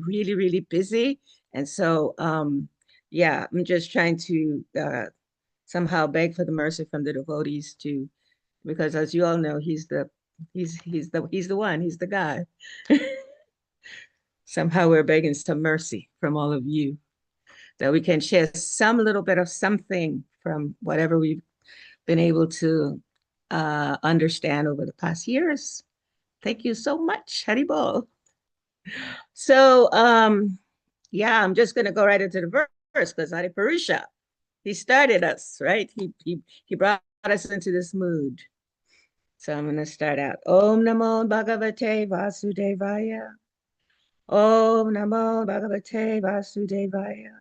really, really busy. And so, yeah, I'm just trying to somehow beg for the mercy from the devotees to, because as you all know, he's the one, he's the guy. Somehow we're begging some mercy from all of you that we can share some little bit of something from whatever we've been able to understand over the past years. Thank you so much, Haribol. So, yeah, I'm just going to go right into the verse because Hari Purusha, he started us, right? He brought us into this mood. So I'm going to start out. Om Namo Bhagavate Vasudevaya. Om Namo Bhagavate Vasudevaya.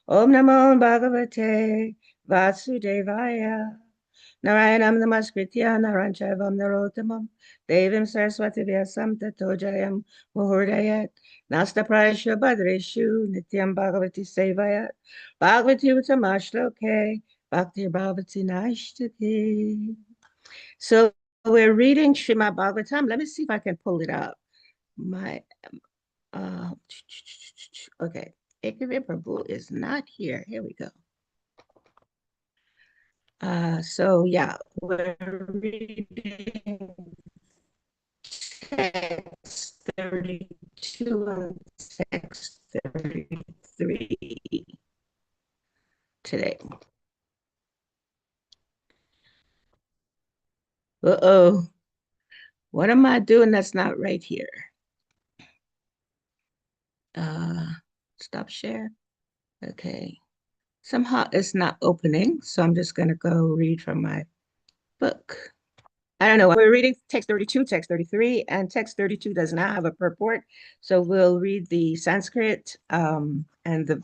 Om Namo Bhagavate Vasudevaya. Narayanam Namaskritya Naranchavam Narottamam Devim Saraswati Vyasam Tato Jayam Muhurdayat Nasta Prayashu Badreshu Nityam Bhagavati Sevayat Bhagavati Uttamashloke Bhakti Bhagavati Naishtaki. So we're reading Srimad Bhagavatam. Let me see if I can pull it up. My okay. Ekavir Prabhu is not here. Here we go. So yeah, we're reading text 32 and text 33 today. Uh-oh. What am I doing that's not right here? Stop share. Okay. Somehow it's not opening, so I'm just going to go read from my book. I don't know. We're reading text 32, text 33, and text 32 does not have a purport. So we'll read the Sanskrit and the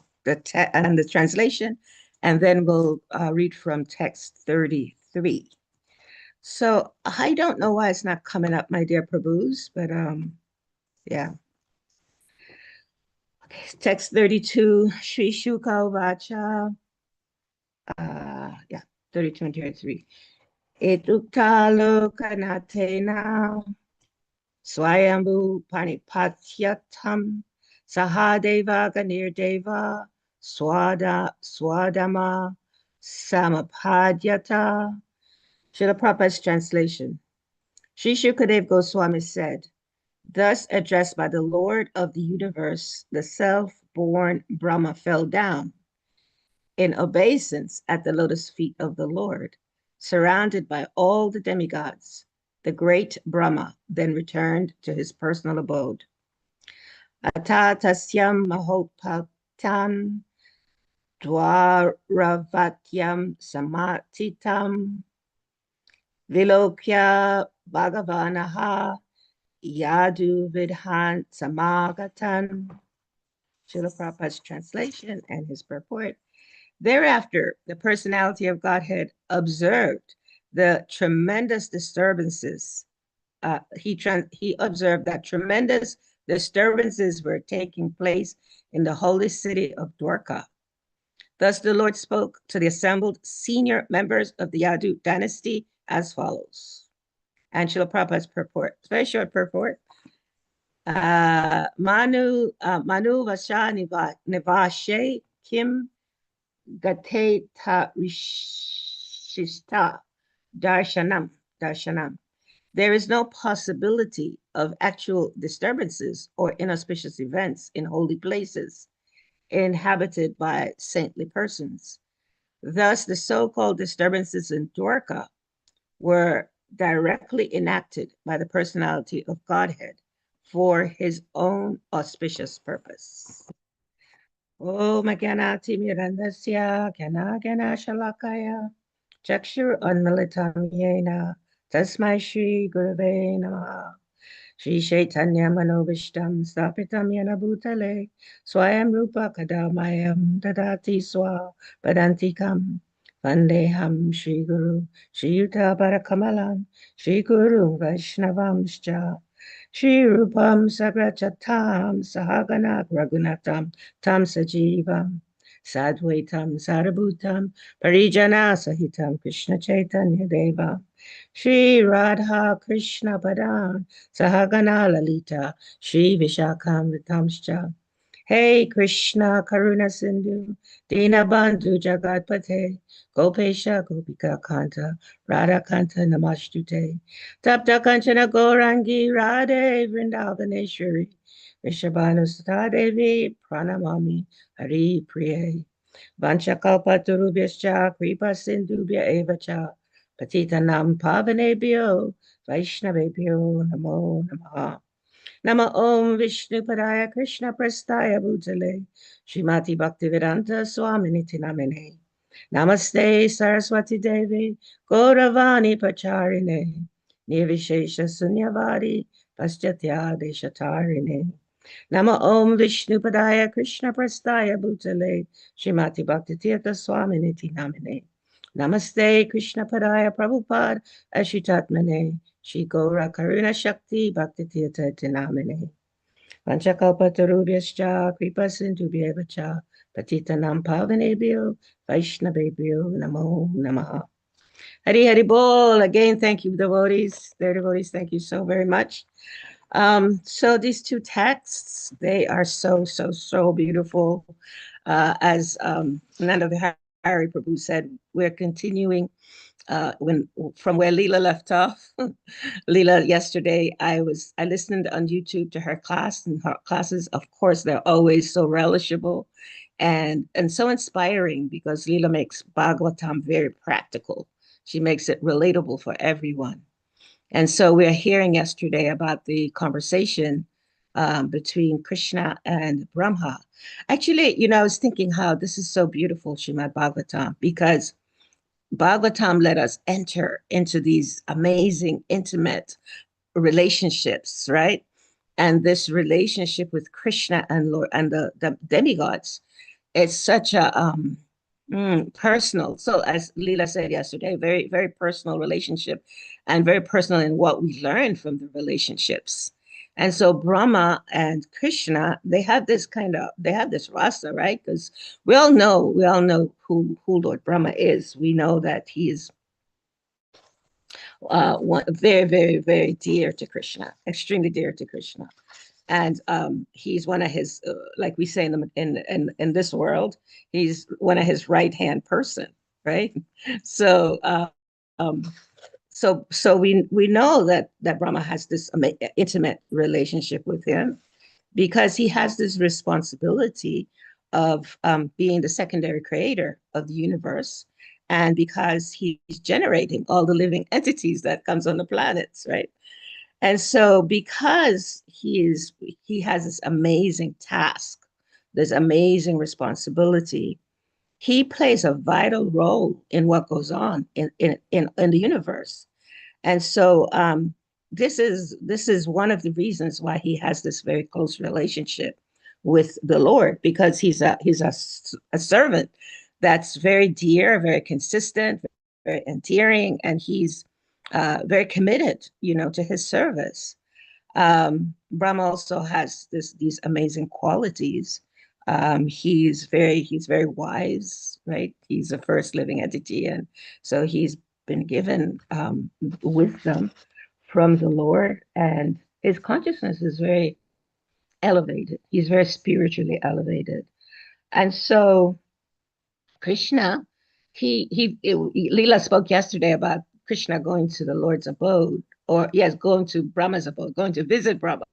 translation, and then we'll read from text 33. So I don't know why it's not coming up, my dear Prabhus, but yeah. Okay, text 32, Sri Shuka Vacha. Yeah, 32 and 33. Etukta kanatena swayambhu panipatyatam sahadeva ganirdeva swadama samapadyata. Srila Prabhupada's translation. Sri Shukadev Goswami said, thus addressed by the Lord of the universe, the self-born Brahma fell down in obeisance at the lotus feet of the Lord, surrounded by all the demigods. The great Brahma then returned to his personal abode. Ata tasyam mahopatan dwaravatyam samatitam vilokya bhagavanaha yadu vidhan samagatan. Srila Prabhupada's translation and his purport. Thereafter, the personality of Godhead observed the tremendous disturbances. He observed that tremendous disturbances were taking place in the holy city of Dwarka. Thus, the Lord spoke to the assembled senior members of the Yadu dynasty as follows. And Srila Prabhupada's purport. It's a very short purport. Manu Vasha Nivashe Kim Gate ta rishista darshanam. There is no possibility of actual disturbances or inauspicious events in holy places inhabited by saintly persons. Thus, the so-called disturbances in Dwarka were directly enacted by the personality of Godhead for his own auspicious purpose. Om Gyanati Mirandasya Gana Shalakaya Chakshur Unmilitam Yena Tasmai Shri Gurave Namaha. Shri Chaitanya Manobishtam Stapitam Yena Bhutale Swayam Rupa Kadamayam Dadati Swa Padantikam Vandeham Shri Guru Shri Yuta Parakamalam Shri Guru Vaishnavamscha Shri Rupam Sagrachatam Sahagana Raghunatam Tam Sajivam Sadvaitam Sarabhutam Parijana Sahitam Krishna Chaitanya Deva Shri Radha Krishna Padan Sahagana Lalita Shri Vishakam Vitamscha. Hey Krishna Karuna Sindhu Dinabandhu Jagatpate Gopesha Gopika Kanta Radha Kanta Namastute Tapta Kanchana Gorangi Radhe Vrindavaneshwari Vishabhanu Sutta Devi Pranamami Hari Priye Vanchakalpatarubhyascha Kripa Sindhubhya Evacha Patitanam Pavanebhyo Vaishnavebhyo Namo Namaha Nama Om Vishnu Padaya Krishna Prastaya Bhutale Srimati Bhaktivedanta Swaminiti Namine Namaste Saraswati Devi Gauravani Pacharine Nirvishesha Sunyavadi Paschatya Deshatarine Nama Om Vishnu Padaya Krishna Prastaya Bhutale Srimati Bhaktitirtha Swaminiti Namine Namaste Krishna Padaya Prabhupada Ashitatmane Shri Gaura Karuna Shakti Bhaktitirtha Tinamine Panchakalpatarubhyascha Kripa Sindhubhyevacha Patitanam Pavanebhyo Vaishnavebhyo Namo Namaha. Hari Hari Bol. Again, thank you, devotees. Dear devotees, thank you so very much. So these two texts, they are so beautiful. As Nanda Hari Prabhu said, we're continuing when from where Lila left off. Lila, yesterday, I listened on YouTube to her class, and her classes, of course, they're always so relishable and so inspiring because Lila makes Bhagavatam very practical. She makes it relatable for everyone. And so we're hearing yesterday about the conversation between Krishna and Brahma. Actually, I was thinking how this is so beautiful, Srimad Bhagavatam, because Bhagavatam let us enter into these amazing, intimate relationships, right? And this relationship with Krishna and Lord and the demigods, it's such a personal. So as Leela said yesterday, very personal relationship, and very personal in what we learn from the relationships. And so Brahma and Krishna, they have this rasa, right? Because we all know who Lord Brahma is. We know that he is very dear to Krishna, extremely dear to Krishna, and he's one of his, like we say in this world, he's one of his right hand person, right? So um, so we know that Brahma has this intimate relationship with him because he has this responsibility of being the secondary creator of the universe, and because he's generating all the living entities that comes on the planets, right? And so because he has this amazing task, this amazing responsibility, he plays a vital role in what goes on in the universe. And so this is one of the reasons why he has this very close relationship with the Lord, because he's a servant that's very dear, very consistent, very endearing, and he's very committed, to his service. Brahma also has these amazing qualities. He's very wise, right? He's the first living entity, and so he's been given wisdom from the Lord, and his consciousness is very elevated. He's very spiritually elevated, and so Krishna, Leela spoke yesterday about Krishna going to the Lord's abode, or yes, going to Brahma's abode, going to visit Brahma.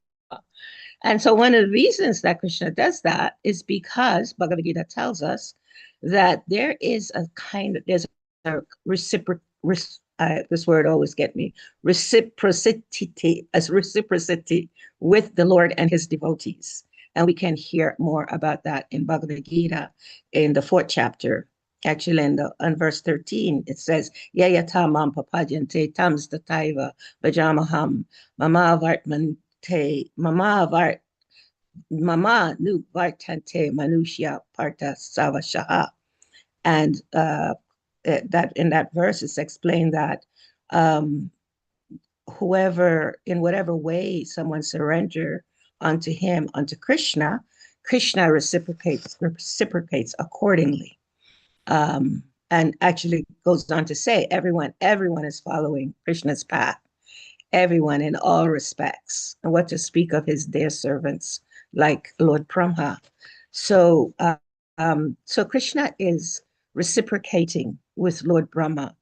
And so one of the reasons that Krishna does that is because Bhagavad Gita tells us that there's a this word always get me, reciprocity with the Lord and his devotees. And we can hear more about that in Bhagavad Gita in the fourth chapter. Actually, in verse 13, it says, Yayata mam papajante tams tataiva vajamaham mama vartmante mama nu vartante manushya parta savashaha. And that in that verse, it's explained that um, whoever, in whatever way someone surrender unto him, unto Krishna, Krishna reciprocates accordingly. And actually goes on to say, everyone is following Krishna's path, everyone in all respects, and what to speak of his dear servants like Lord Brahma. So, so Krishna is reciprocating with Lord Brahma,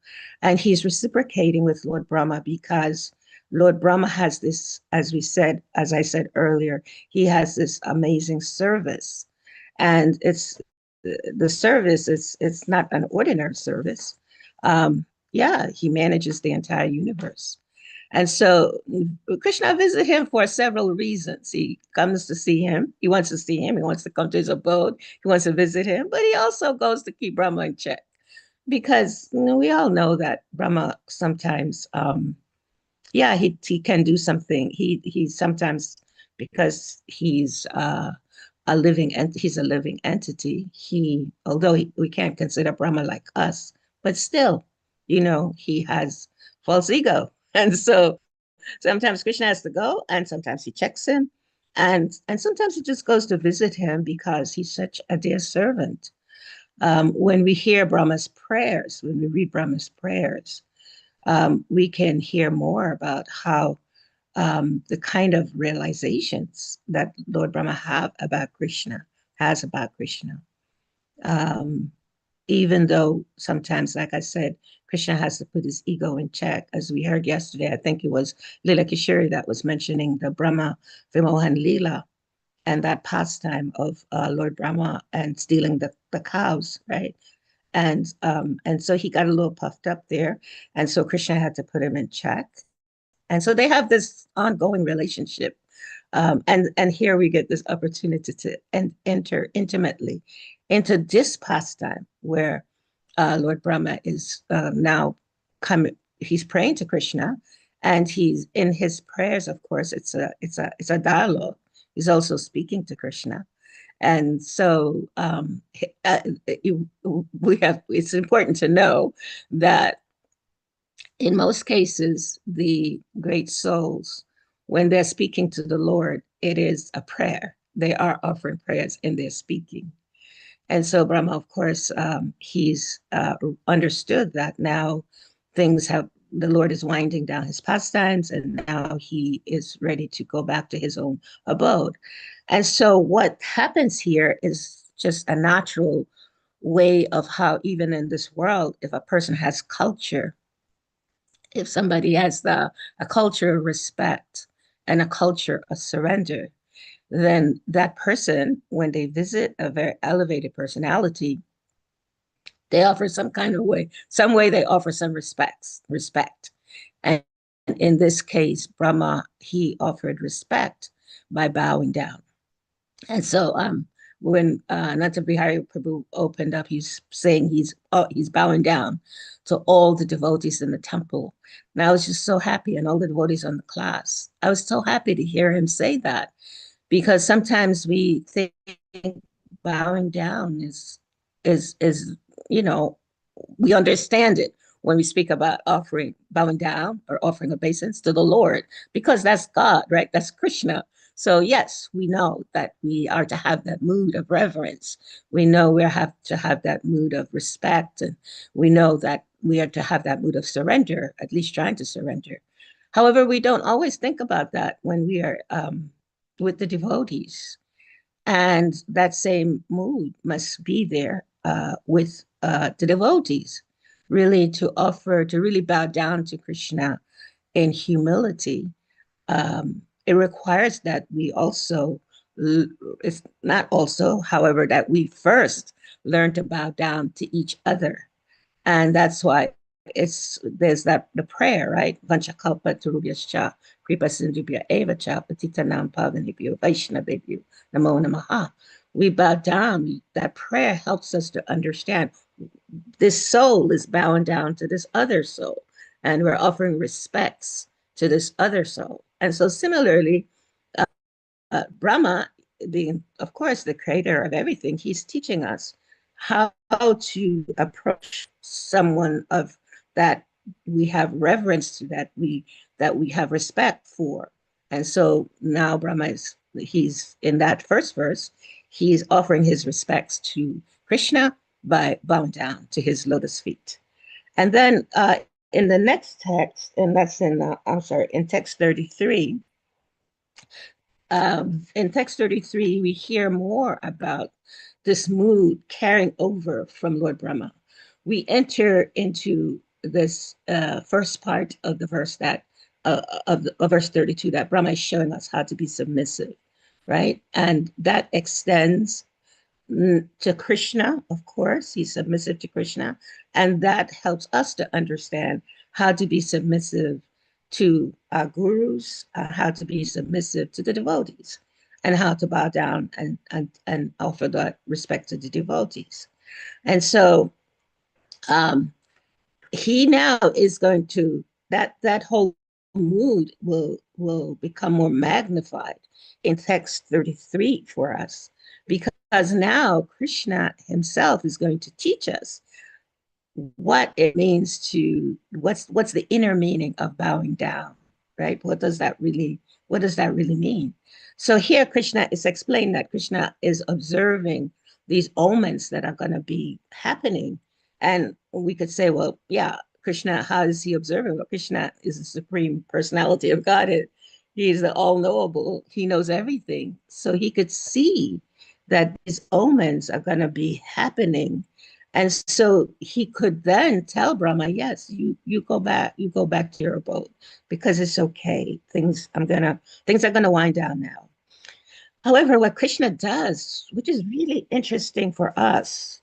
and he's reciprocating with Lord Brahma because Lord Brahma has this, as I said earlier, he has this amazing service, and the service is it's not an ordinary service. Yeah, he manages the entire universe. And so Krishna visits him for several reasons. He comes to see him. He wants to see him. He wants to come to his abode. He wants to visit him, but he also goes to keep Brahma in check because we all know that Brahma sometimes, yeah, he can do something. He sometimes, because he's a living entity. Although we can't consider Brahma like us, but still, he has false ego. And so sometimes Krishna has to go, and sometimes he checks him, and sometimes he just goes to visit him because he's such a dear servant. When we hear Brahma's prayers, when we read Brahma's prayers, we can hear more about how the kind of realizations that Lord Brahma has about Krishna. Um, Even though sometimes, like I said, Krishna has to put his ego in check. As we heard yesterday, I think it was Lila Kishori that was mentioning the Brahma Vimohan Lila and that pastime of Lord Brahma and stealing the cows, right? And so he got a little puffed up there. And so Krishna had to put him in check. And so they have this ongoing relationship. And here we get this opportunity to enter intimately into this pastime where Lord Brahma is now coming. He's praying to Krishna, and he's in his prayers. Of course, it's a dialogue. He's also speaking to Krishna, and so It's important to know that in most cases, the great souls, when they're speaking to the Lord, it is a prayer. They are offering prayers in their speaking. And so Brahma, of course, he's understood that now the Lord is winding down his pastimes, and now he is ready to go back to his own abode. And so what happens here is just a natural way of how, even in this world, if a person has culture, if somebody has a culture of respect and a culture of surrender, then that person, when they visit a very elevated personality, they offer some way they offer some respect. And in this case, Brahma, he offered respect by bowing down. And so when Nata Bihari Prabhu opened up, he's saying he's bowing down to all the devotees in the temple. And I was just so happy, and all the devotees on the class. I was so happy to hear him say that, because sometimes we think bowing down is you know we understand it when we speak about bowing down or offering obeisance to the Lord, because that's God, right? That's Krishna. So yes, we know that we are to have that mood of reverence. We know we have to have that mood of respect, and we know that we are to have that mood of surrender, at least trying to surrender. However, we don't always think about that when we are with the devotees. And that same mood must be there with the devotees, really to really bow down to Krishna in humility. It requires that we also, it's not also, however, that we first learn to bow down to each other. And that's why there's the prayer, right? Vanchakalpa turubhyascha, kripa sindhubhya eva cha, patitanam pavanebhyo vaishnavebhyo namo namaha. We bow down. That prayer helps us to understand this soul is bowing down to this other soul, and we're offering respects to this other soul. And so similarly, Brahma, being, of course, the creator of everything, he's teaching us how to approach someone of that we have reverence to, that we have respect for. And so now he's in that first verse, he's offering his respects to Krishna by bowing down to his lotus feet. And then in the next text, and that's in, I'm sorry, in text 33, we hear more about this mood carrying over from Lord Brahma. We enter into this first part of the verse that of verse 32, that Brahma is showing us how to be submissive, right? And that extends to Krishna, of course. He's submissive to Krishna, and that helps us to understand how to be submissive to our gurus, how to be submissive to the devotees, and how to bow down and offer that respect to the devotees. And so he now is going to, that whole mood will become more magnified in text 33 for us, because now Krishna himself is going to teach us what it means to, what's the inner meaning of bowing down, right? What does that really mean? So here Krishna is explaining that Krishna is observing these omens that are going to be happening. And we could say, well, yeah, Krishna, how is he observing? Well, Krishna is the supreme personality of Godhead. He's the all-knowable. He knows everything. So he could see that these omens are going to be happening. And so he could then tell Brahma, yes, you go back to your abode, because it's okay. Things are gonna wind down now. However, what Krishna does, which is really interesting for us,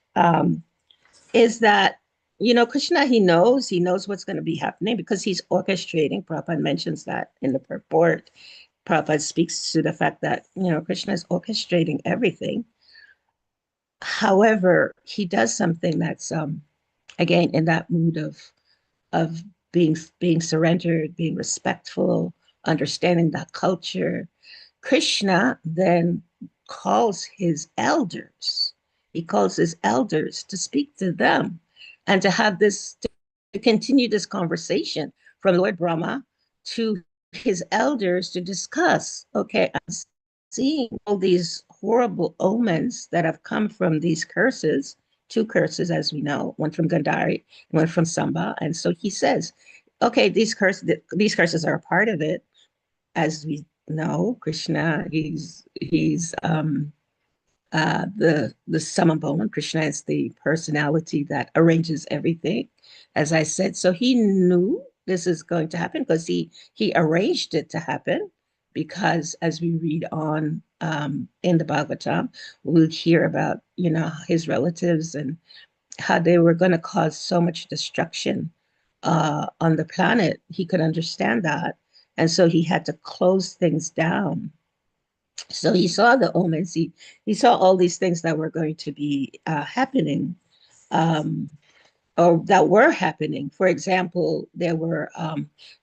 is that, Krishna, he knows what's going to be happening because he's orchestrating. Prabhupada mentions that in the purport. Prabhupada speaks to the fact that, Krishna is orchestrating everything. However, he does something that's, again, in that mood of being surrendered, being respectful, understanding that culture. Krishna then calls his elders. He calls his elders to speak to them and to have this, to continue this conversation from Lord Brahma to his elders to discuss, okay, I'm seeing all these horrible omens that have come from these curses, two curses, as we know, one from Gandhari, one from Samba. And so he says, okay, these curses are a part of it. As we know, Krishna, he's the Samabona. Krishna is the personality that arranges everything, as I said. So he knew this is going to happen because he arranged it to happen. Because as we read on in the Bhagavatam, we'll hear about his relatives and how they were going to cause so much destruction on the planet. He could understand that, and so he had to close things down. So he saw the omens. He saw all these things that were going to be happening, um, or that were happening. For example, there were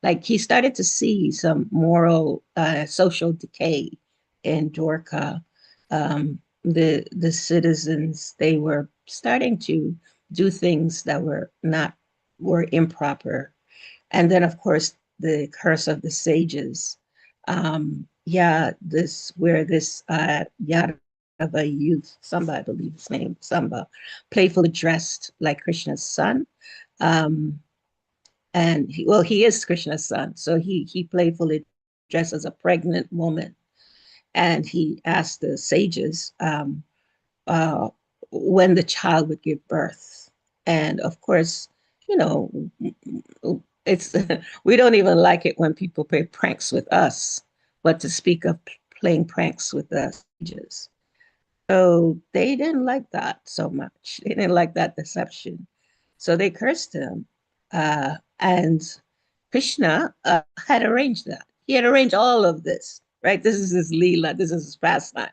like he started to see some moral, social decay in Dwarka. The citizens, they were starting to do things that were improper. And then, of course, the curse of the sages. Yeah, this where this Yadava youth, Samba, I believe his name, Samba, playfully dressed like Krishna's son. And he is Krishna's son. So he playfully dressed as a pregnant woman. And he asked the sages uh, when the child would give birth. And of course, you know, it's we don't even like it when people play pranks with us, but to speak of playing pranks with the sages. So they didn't like that so much. They didn't like that deception. So they cursed him. And Krishna had arranged that. He had arranged all of this, right? This is his Lila, this is his pastime.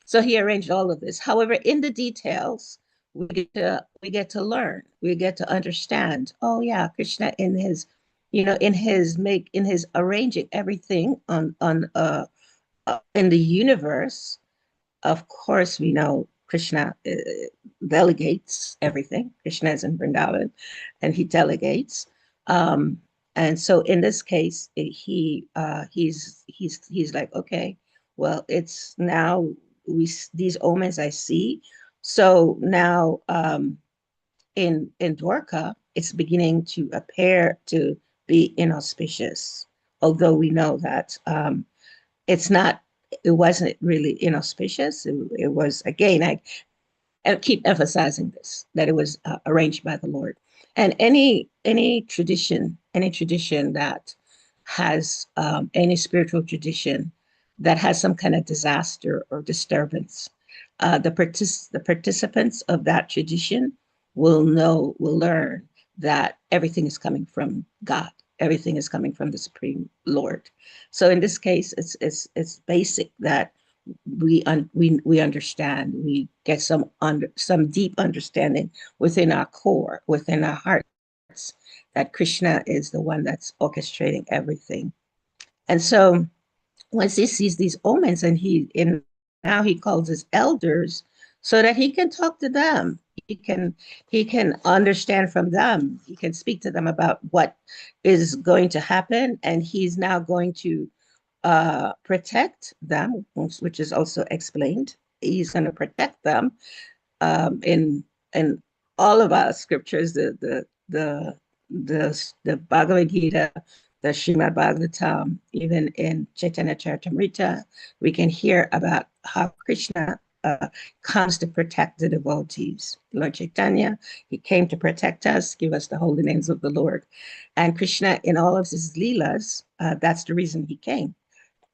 So he arranged all of this. However, in the details, we get to learn, we get to understand. Oh yeah, Krishna in his arranging everything in the universe. Of course, we know Krishna delegates everything. Krishna is in Vrindavan, and he delegates. Um, and so, in this case, he's like, okay, well, it's now these omens I see. So now in Dwarka, it's beginning to appear to be inauspicious, although we know that it's not, it wasn't really inauspicious. It was, again, I keep emphasizing this, that it was arranged by the Lord. And any tradition that has any spiritual tradition that has some kind of disaster or disturbance, the participants of that tradition will learn that everything is coming from God. Everything is coming from the Supreme Lord. So in this case, it's basic that we understand, we get some deep understanding within our core, within our hearts, that Krishna is the one that's orchestrating everything. And so once he sees these omens, and now he calls his elders so that he can talk to them. He can understand from them. He can speak to them about what is going to happen, and he's now going to protect them, which is also explained. He's going to protect them in all of our scriptures, the Bhagavad Gita, the Srimad Bhagavatam, even in Chaitanya Charitamrita, we can hear about how Krishna comes to protect the devotees. Lord Chaitanya, he came to protect us, give us the holy names of the Lord. And Krishna, in all of his leelas, that's the reason he came.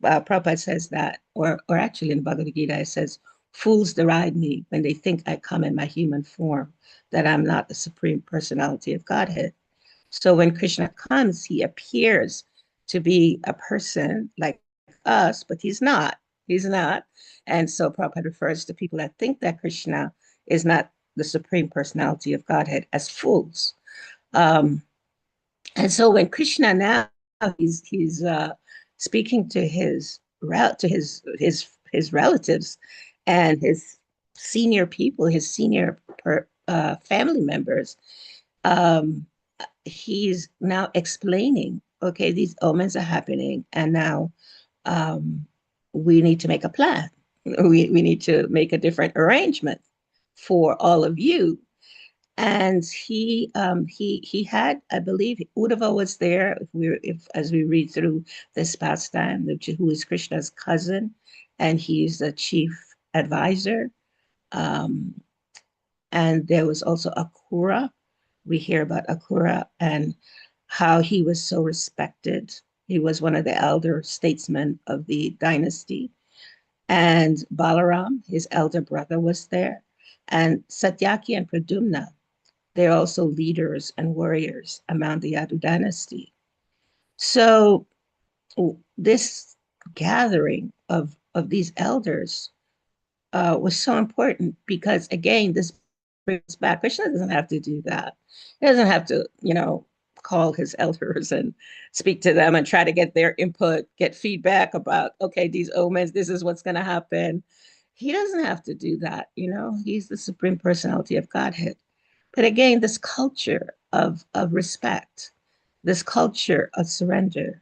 Prabhupada says that, or actually in Bhagavad Gita, it says, fools deride me when they think I come in my human form, that I'm not the Supreme Personality of Godhead. So when Krishna comes, he appears to be a person like us, but he's not. He's not. And so Prabhupada refers to people that think that Krishna is not the Supreme Personality of Godhead as fools. And so when Krishna now he's speaking to his relatives and his senior people, his senior family members, he's now explaining, okay, these omens are happening, and now we need to make a plan. We need to make a different arrangement for all of you. And he had, I believe, Uddhava was there. If as we read through this pastime, who is Krishna's cousin, and he's the chief advisor. And there was also Akura. We hear about Akura and how he was so respected. He was one of the elder statesmen of the dynasty. And Balaram, his elder brother, was there. And Satyaki and Pradyumna, they're also leaders and warriors among the Yadu dynasty. So this gathering of these elders was so important because, again, this brings back, Krishna doesn't have to do that. He doesn't have to, call his elders and speak to them and try to get their input, get feedback about, okay, these omens, this is what's going to happen. He doesn't have to do that. He's the Supreme Personality of Godhead. But again, this culture of respect, this culture of surrender,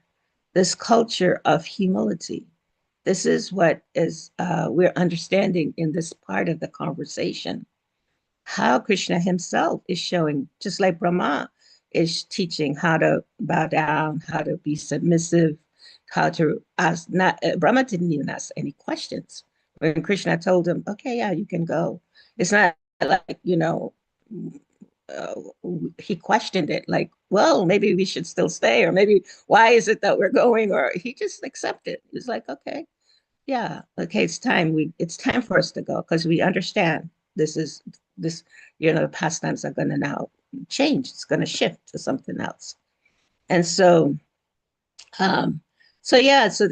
this culture of humility, this is what is we're understanding in this part of the conversation. How Krishna himself is showing, just like Brahma is teaching how to bow down, how to be submissive, how to ask. Not Brahma didn't even ask any questions when Krishna told him, "Okay, yeah, you can go." It's not like he questioned it, like, well, maybe we should still stay, or maybe why is it that we're going, or he just accepted. He's like, okay, yeah, okay, it's time for us to go because we understand this the pastimes are going to now change. It's going to shift to something else. And so yeah, so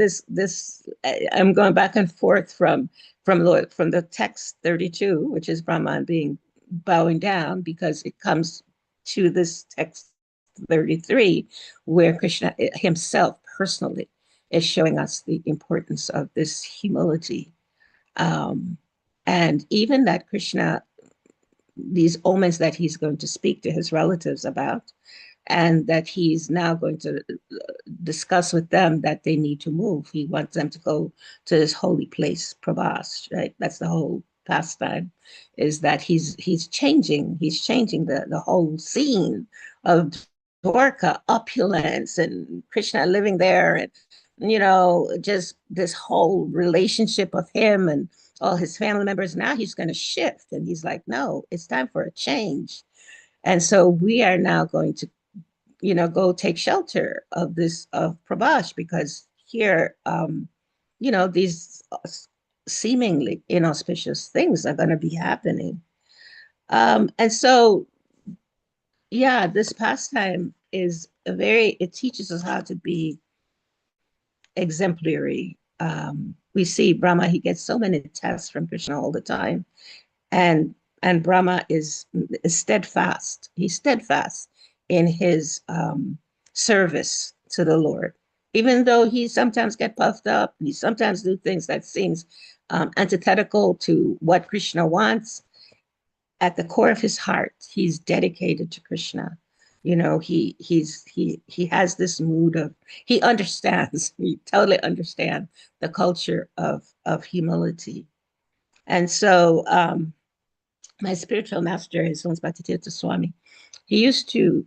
I'm going back and forth from the text 32, which is Brahman bowing down, because it comes to this text 33 where Krishna himself personally is showing us the importance of this humility. And even that Krishna, these omens that he's going to speak to his relatives about, and that he's now going to discuss with them that they need to move. He wants them to go to this holy place, Prabhas, right? That's the whole pastime, is that he's changing the whole scene of Dwarka, opulence, and Krishna living there, and just this whole relationship of him and all his family members. Now he's going to shift, and he's like, no, it's time for a change. And so we are now going to go take shelter of this of Prabhash, because here, these seemingly inauspicious things are going to be happening. And so, yeah, this pastime is it teaches us how to be exemplary. We see Brahma, he gets so many tests from Krishna all the time. And Brahma is steadfast. He's steadfast in his service to the Lord, even though he sometimes get puffed up. He sometimes do things that seems antithetical to what Krishna wants. At the core of his heart, he's dedicated to Krishna. He has this mood of, he understands. He totally understands the culture of humility. And so my spiritual master, his name is Bhaktivedanta Swami, he used to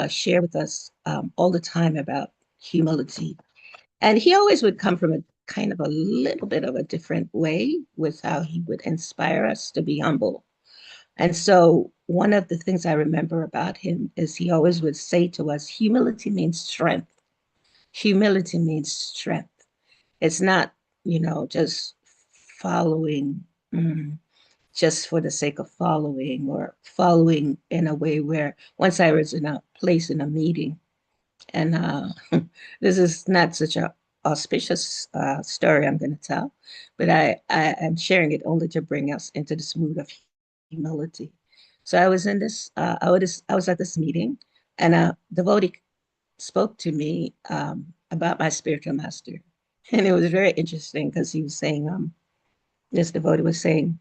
share with us all the time about humility. And he always would come from a kind of a little bit of a different way with how he would inspire us to be humble. And so one of the things I remember about him is he always would say to us, humility means strength. Humility means strength. It's not, just following just for the sake of following, or following in a way where once I was in a place in a meeting, and this is not such a auspicious story I'm going to tell, but I am sharing it only to bring us into this mood of humility. So I was in this, I was at this meeting, and a devotee spoke to me about my spiritual master. And it was very interesting because he was saying, this devotee was saying,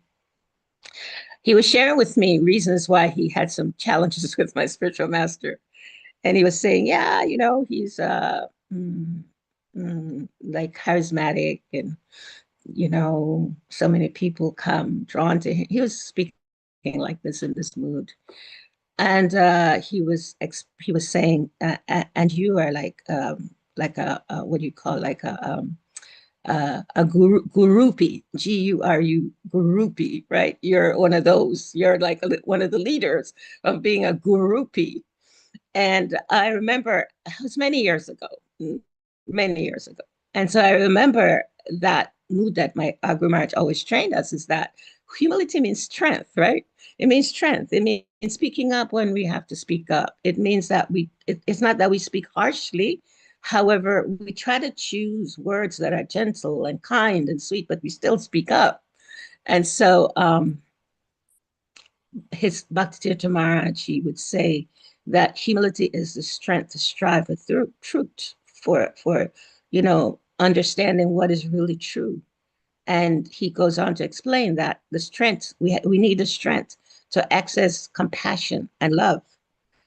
he was sharing with me reasons why he had some challenges with my spiritual master. And he was saying, yeah, he's like charismatic, and, so many people come drawn to him. He was speaking like this in this mood. And he was saying, and you are like a what do you call, like a gurupi, Guru, gurupi, right? You're one of those. You're like one of the leaders of being a gurupi. And I remember it was many years ago. And so I remember that mood that my Guru Maharaj always trained us, is that humility means strength, right? It means strength. It means speaking up when we have to speak up. It means that it's not that we speak harshly. However, we try to choose words that are gentle and kind and sweet, but we still speak up. And so his Bhaktivedanta Maharaj, he would say that humility is the strength to strive for truth, for understanding what is really true. And he goes on to explain that the strength, we need the strength to access compassion and love,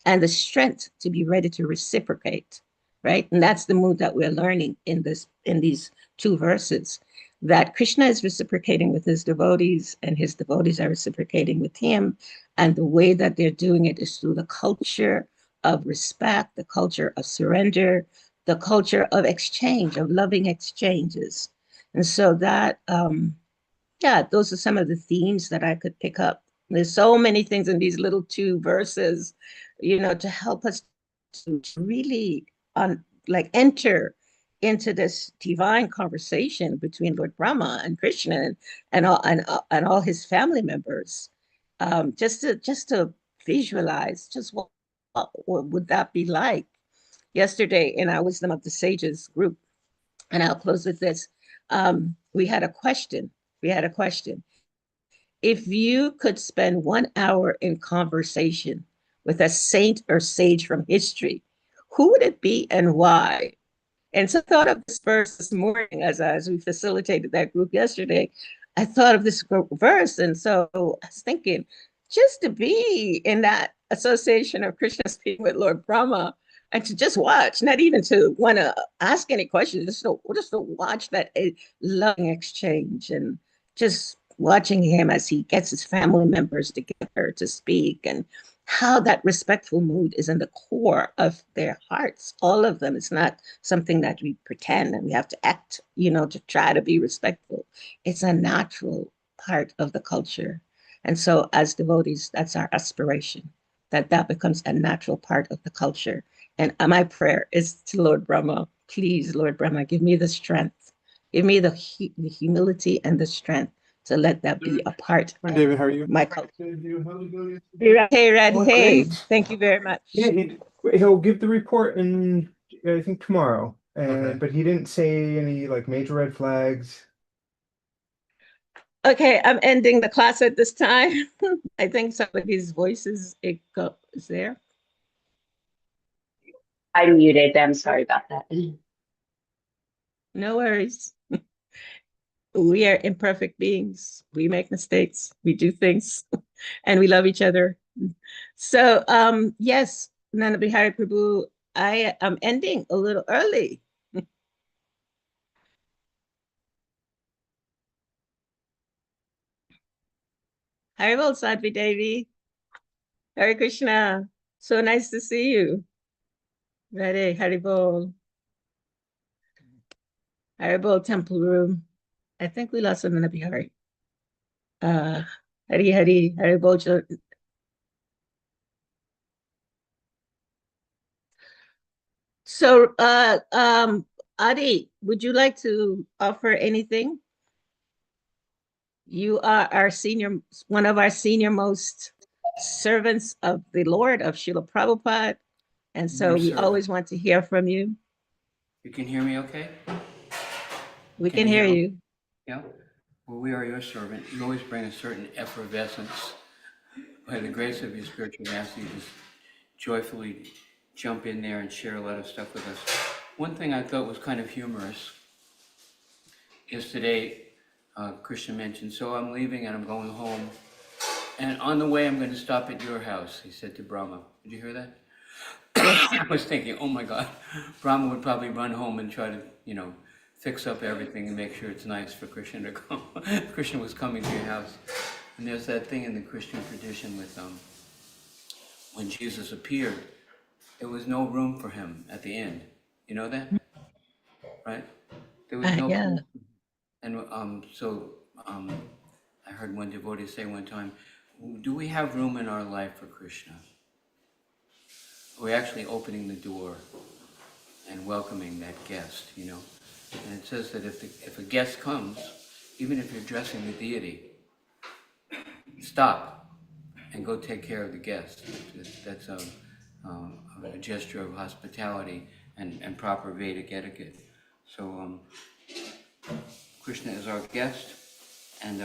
and the strength to be ready to reciprocate, right? And that's the mood that we're learning in these two verses, that Krishna is reciprocating with his devotees, and his devotees are reciprocating with him. And the way that they're doing it is through the culture of respect, the culture of surrender, the culture of exchange, of loving exchanges. And so that, yeah, those are some of the themes that I could pick up. There's so many things in these little two verses, to help us to really enter into this divine conversation between Lord Brahma and Krishna and all his family members. Just to visualize just what would that be like. Yesterday in our Wisdom of the Sages group, and I'll close with this. We had a question. If you could spend 1 hour in conversation with a saint or sage from history, who would it be and why? And so I thought of this verse this morning as we facilitated that group yesterday. I thought of this verse. And so I was thinking, just to be in that association of Krishna speaking with Lord Brahma, and to just watch, not even to want to ask any questions, just to watch that loving exchange, and just watching him as he gets his family members together to speak, and how that respectful mood is in the core of their hearts, all of them. It's not something that we pretend and we have to act, to try to be respectful. It's a natural part of the culture. And so as devotees, that's our aspiration, that becomes a natural part of the culture. And my prayer is to Lord Brahma, please, Lord Brahma, give me the strength, give me the humility and the strength to let that be a part Hi, of David. How are you? my culture. Hey, Red, oh, hey, great. thank you very much. Yeah, he'll give the report in, I think, tomorrow. Okay. But he didn't say any like major red flags. Okay, I'm ending the class at this time. I think somebody's voices is there. I muted them. Sorry about that. No worries. We are imperfect beings. We make mistakes. We do things, and we love each other. So, yes, Nana Bihari Prabhu, I am ending a little early. Haribol Sadhvi Devi. Hare Krishna. So nice to see you. Hare Haribol. Haribol Temple Room. I think we lost Nana Bihari. Hari Haribol. So, Adi, would you like to offer anything? You are one of our senior most servants of the Lord, of Srila Prabhupada. And so we always want to hear from you. You can hear me okay? We can hear you. Yeah? Well, we are your servant. You always bring a certain effervescence. By the grace of your spiritual master, you just joyfully jump in there and share a lot of stuff with us. One thing I thought was kind of humorous is today, Krishna mentioned, so I'm leaving and I'm going home. And on the way, I'm going to stop at your house, he said to Brahma. Did you hear that? I was thinking, oh my God, Brahma would probably run home and try to, fix up everything and make sure it's nice for Krishna to come. Krishna was coming to your house. And there's that thing in the Christian tradition with when Jesus appeared, there was no room for him at the end. You know that? Right? There was no Yeah. room. And so I heard one devotee say one time, do we have room in our life for Krishna? We're actually opening the door and welcoming that guest, And it says that if a guest comes, even if you're addressing the deity, stop and go take care of the guest. That's a gesture of hospitality and proper Vedic etiquette. So Krishna is our guest, and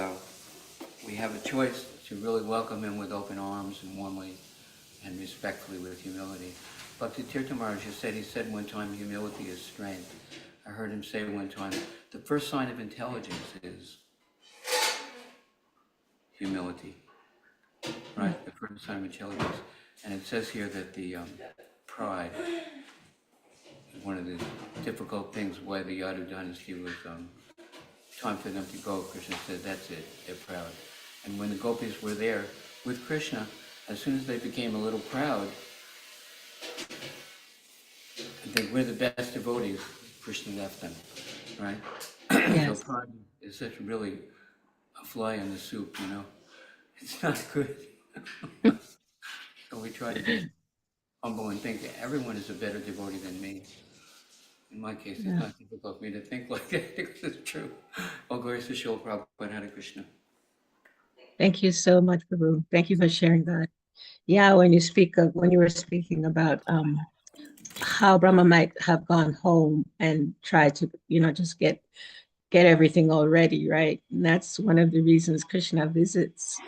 we have a choice to really welcome him with open arms and warmly and respectfully with humility. Bhakti Tirtha Maharaj he said one time, humility is strength. I heard him say one time, the first sign of intelligence is humility, right? The first sign of intelligence. And it says here that the pride is one of the difficult things why the Yadu dynasty was time for them to go. Krishna said, that's it, they're proud. And when the gopis were there with Krishna, as soon as they became a little proud, we're the best devotees, Krishna left them, right? Yes. So pride is such really a fly in the soup, It's not good. So we try to be humble and think that everyone is a better devotee than me. In my case, it's not difficult for me to think like that because it's true. All glories to Srila Prabhupada, Hare Krishna. Thank you so much, Prabhu. Thank you for sharing that. Yeah, when you were speaking about how Brahma might have gone home and tried to, just get everything all ready, right? And that's one of the reasons Krishna visits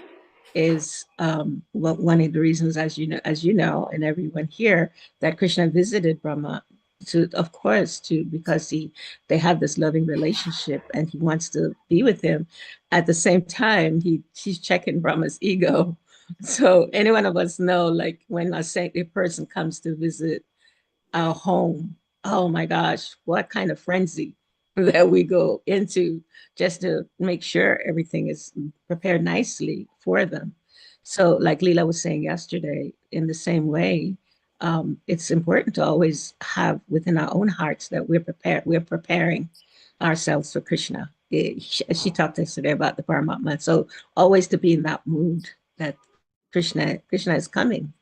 is one of the reasons, as you know, and everyone here, that Krishna visited Brahma because they have this loving relationship and he wants to be with him. At the same time, he's checking Brahma's ego So any one of us know, like when a saintly person comes to visit our home, oh my gosh, what kind of frenzy that we go into just to make sure everything is prepared nicely for them. So, like Lila was saying yesterday, in the same way, it's important to always have within our own hearts that we're preparing ourselves for Krishna. She talked yesterday about the Paramatma. So always to be in that mood that Krishna is coming.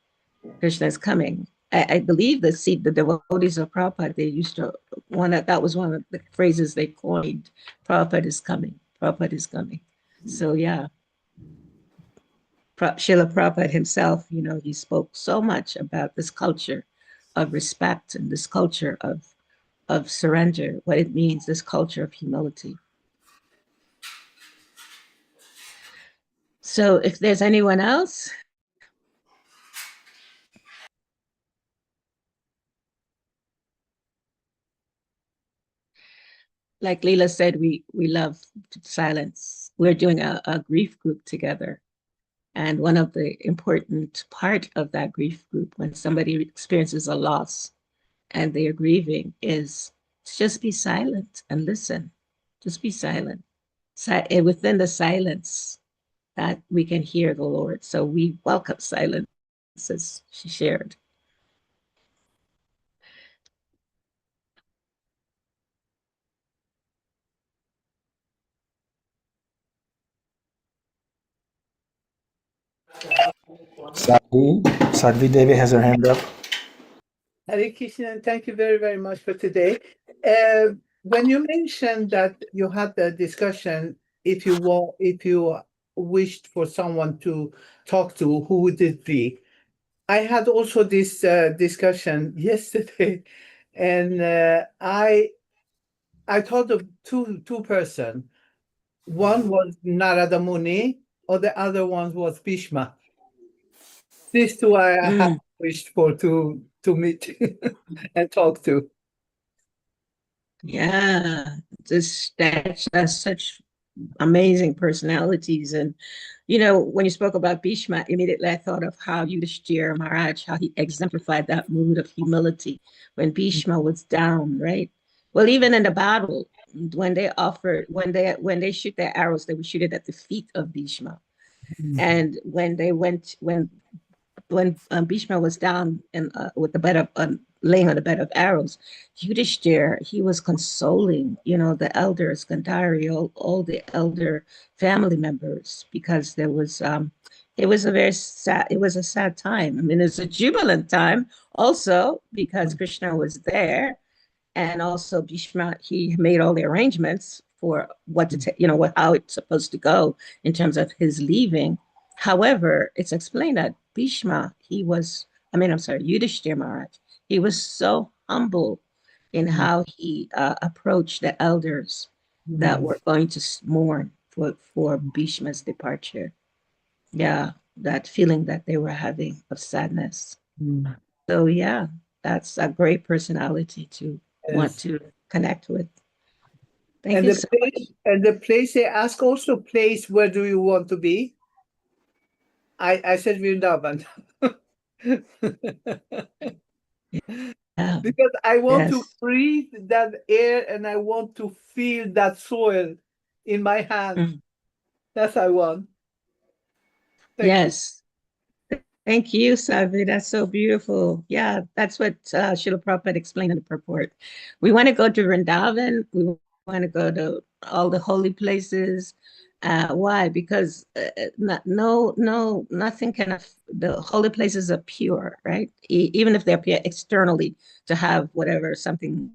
Krishna is coming. I believe the devotees of Prabhupada, they used to, that was one of the phrases they coined. Prabhupada is coming. Prabhupada is coming. So yeah, Srila Prabhupada himself, he spoke so much about this culture of respect and this culture of surrender, what it means, this culture of humility. So if there's anyone else. Like Leela said, we love silence. We're doing a grief group together. And one of the important part of that grief group, when somebody experiences a loss and they are grieving, is to just be silent and listen. Just be silent. And within the silence, that we can hear the Lord. So we welcome silence, as she shared. Sadhvi Devi has her hand up. Hare Krishna, and thank you very, very much for today. When you mentioned that you had the discussion, if you wished for someone to talk to, who would it be? I had also this discussion yesterday, and I thought of two person. One was Narada Muni, or the other one was Bhishma. These two I have wished for to meet and talk to. Yeah, that's such amazing personalities. And when you spoke about Bhishma, immediately I thought of how Yudhishthira Maharaj, how he exemplified that mood of humility when Bhishma was down, right? Well, even in the battle, when they shoot their arrows, they would shoot it at the feet of Bhishma. And when Bhishma was down and with the bed of laying on the bed of arrows, Yudhishthir, he was consoling, the elders, Gandhari, all the elder family members, because it was a sad time. I mean, it's a jubilant time also because Krishna was there, and also Bhishma, he made all the arrangements for what to how it's supposed to go in terms of his leaving. However, it's explained that Bhishma, Yudhishthira Maharaj, he was so humble in how he approached the elders that were going to mourn for Bhishma's departure. Yeah, that feeling that they were having of sadness. So yeah, that's a great personality to want to connect with. Thank you so much. And the place they ask also, place where do you want to be? I said Vrindavan. Yeah. Because I want to Yes. breathe that air and I want to feel that soil in my hand. That's what I want. Thank you. Yes. Thank you, Savi. That's so beautiful. Yeah, that's what Srila Prabhupada explained in the purport. We want to go to Vrindavan. We want to go to all the holy places. Why? Because nothing can. The holy places are pure, right? Even if they're pure externally, to have whatever something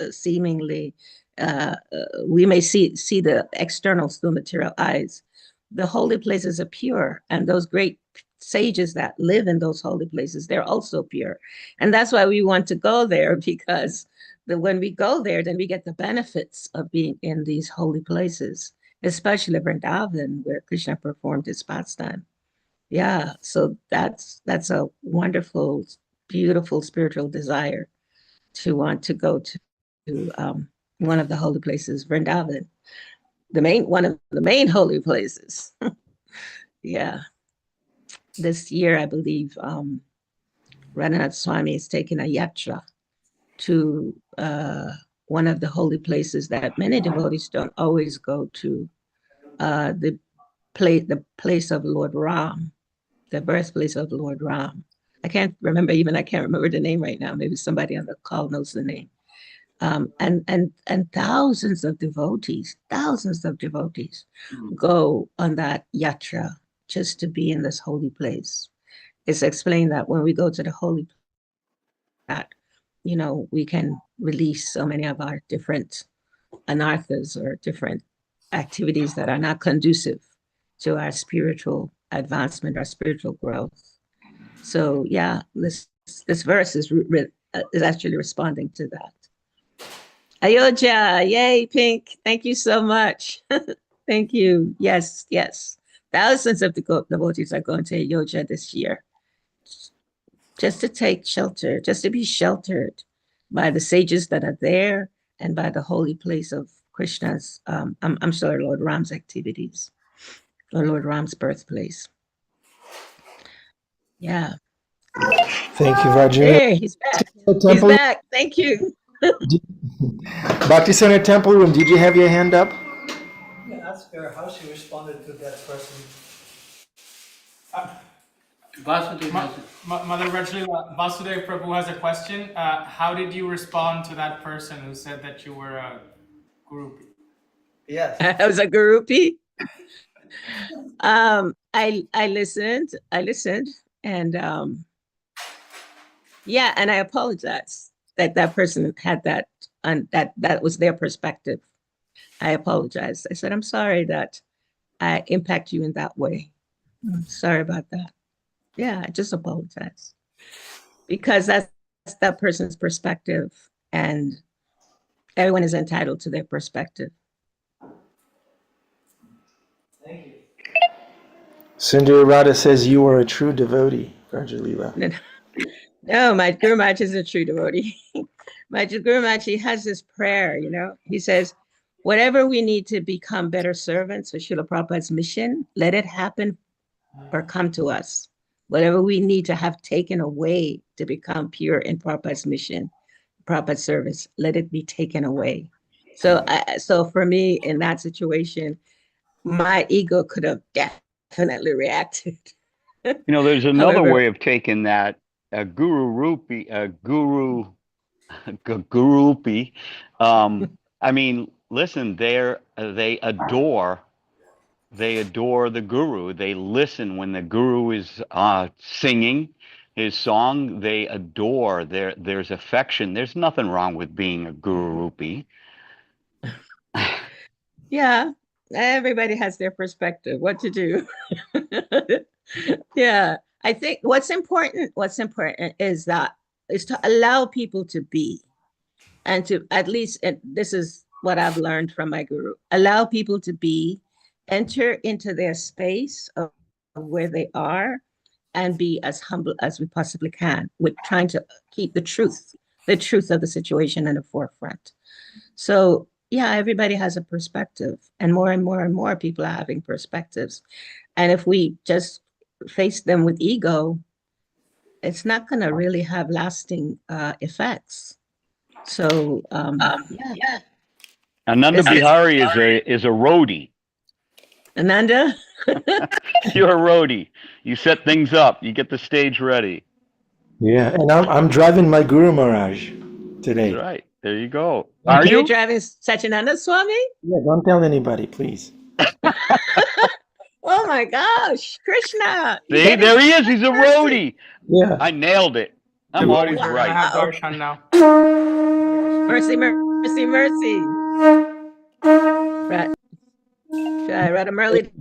seemingly, we may see the externals through material eyes. The holy places are pure, and those great sages that live in those holy places, they're also pure. And that's why we want to go there, because when we go there, then we get the benefits of being in these holy places, especially Vrindavan, where Krishna performed his pastime. Yeah, so that's a wonderful, beautiful spiritual desire to want to go to one of the holy places, Vrindavan, one of the main holy places. Yeah. this year, I believe, Radhanath Swami is taking a yatra to one of the holy places that many devotees don't always go to, the place of Lord Ram, the birthplace of Lord Ram. I can't remember the name right now. Maybe somebody on the call knows the name. And thousands of devotees go on that yatra just to be in this holy place. It's explained that when we go to the holy place, that, you know, we can release so many of our different anarthas or different activities that are not conducive to our spiritual advancement, our spiritual growth. So yeah, this verse is actually responding to that. Ayodhya, yay, Pink. Thank you so much. Thank you. Yes, yes. Thousands of devotees are going to Ayodhya this year, just to take shelter, just to be sheltered by the sages that are there and by the holy place of Krishna's, I'm sorry, Lord Ram's activities, or Lord Ram's birthplace. Yeah. Thank you, Vraja. Hey, he's back. He's back. Thank you. Bhakti Center Temple Room, did you have your hand up? Ask her how she responded to that person. Vasudev has a- Mother Vraja Lila, Vasudev Prabhu has a question. How did you respond to that person who said that you were a groupie? Yes. I was a groupie. I listened, and yeah, and I apologize that person had that, and that was their perspective. I apologize. I said, I'm sorry that I impact you in that way. I'm sorry about that. Yeah, I just apologize, because that's that person's perspective, and everyone is entitled to their perspective. Thank you. Sundari Radha says you are a true devotee, Vraja Lila. No, my Guru Maharaj is a true devotee. My Guru Maharaj, he has this prayer, you know, he says, whatever we need to become better servants for Srila Prabhupada's mission, let it happen or come to us. Whatever we need to have taken away to become pure in Prabhupada's mission, Prabhupada's service, let it be taken away. So, so for me, in that situation, my ego could have definitely reacted. You know, there's another However, way of taking that. Gurupi. I mean, listen, they adore the guru. They listen when the guru is singing his song. They adore. There's affection. There's nothing wrong with being a gurupi. yeah, everybody has their perspective, what to do. Yeah, I think what's important is to allow people to be, and to at least, and this is what I've learned from my guru, allow people to be, enter into their space of where they are, and be as humble as we possibly can, with trying to keep the truth of the situation in the forefront. So yeah, everybody has a perspective, and more people are having perspectives. And if we just face them with ego, it's not going to really have lasting effects. So yeah. Ananda Bihari is a roadie. Ananda? You're a roadie. You set things up. You get the stage ready. Yeah, and I'm driving my Guru Maharaj today. That's right. There you go. Are You're driving Sachinanda Swami? Yeah, don't tell anybody, please. Oh my gosh, Krishna. See, there he is. He's a roadie. Yeah. I nailed it. I'm always We're gonna right. have darshan now. Mercy. I read them early.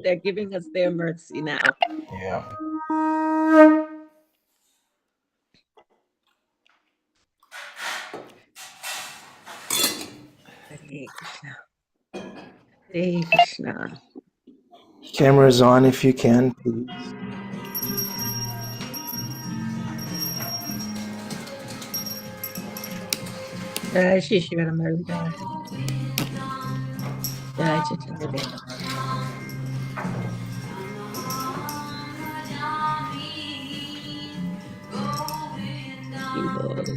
They're giving us their mercy now. Yeah. Hare Krishna. Hare Krishna. Cameras on if you can, please. She read them early. you, Lord.